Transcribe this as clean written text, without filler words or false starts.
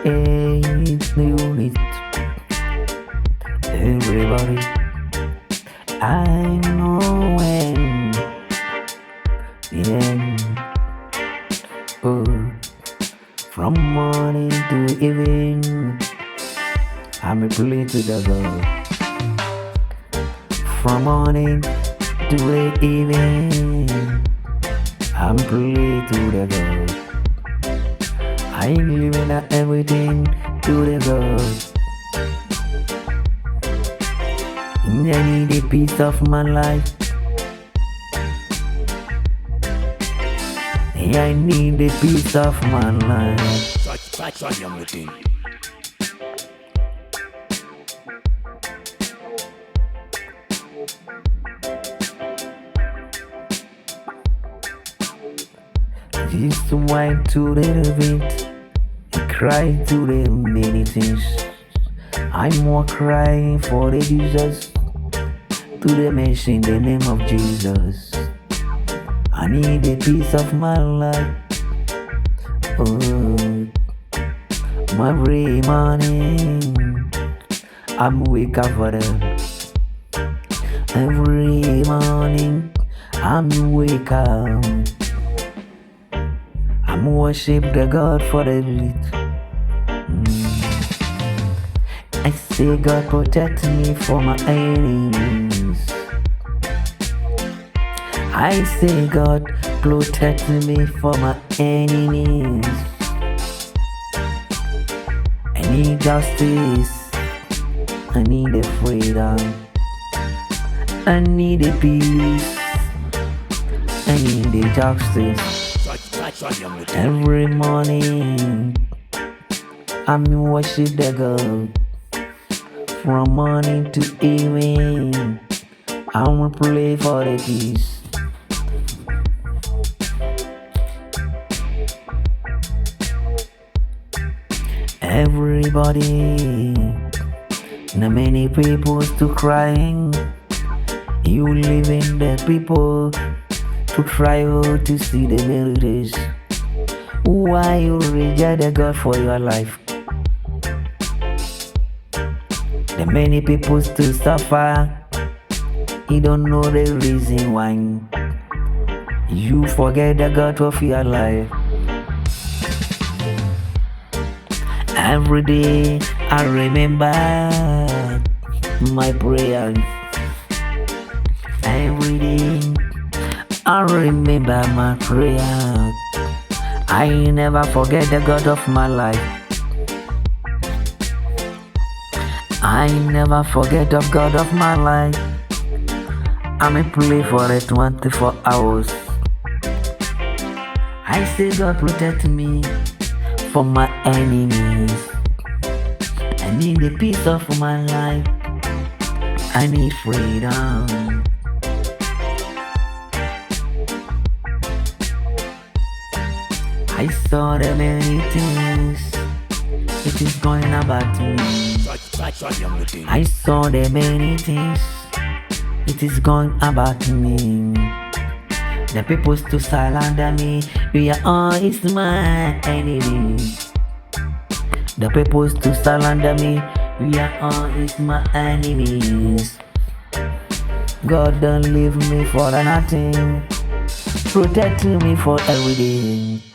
Hey, unit, everybody. I know when, yeah. Oh, from morning to evening, I'm a play to the God. From morning to late evening, I'm play to the God. I'm living out everything to the God. I need a piece of my life. I need a piece of my life. Just wine to the bit, cry to the many things. I'm more crying for the Jesus, to the mention the name of Jesus. I need a piece of my life. Oh, every morning I'm wake up for them. Every morning I'm wake up. I'm worship the God for the bit. I say God protect me from my enemies. I say God protect me from my enemies. I need justice. I need a freedom. I need a peace. I need a justice. Every morning I'm worship the God. From morning to evening I'm pray for the peace. Everybody, the many people to crying. You leaving the people to try to see the melodies. Why you reject the God for your life? The many people to suffer. You don't know the reason why. You forget the God of your life. Every day I remember my prayers. Every day I remember my prayer. I never forget the God of my life. I never forget the God of my life. I'm a play for it 24 hours. I say God protect me from my enemies. I need a piece of my life. I need freedom. I saw the many things. It is going about me. I saw the many things. It is going about me. The people to slander me. We are all is my enemies. The people to slander me. We are all is my enemies. God don't leave me for nothing. Protect me for everything.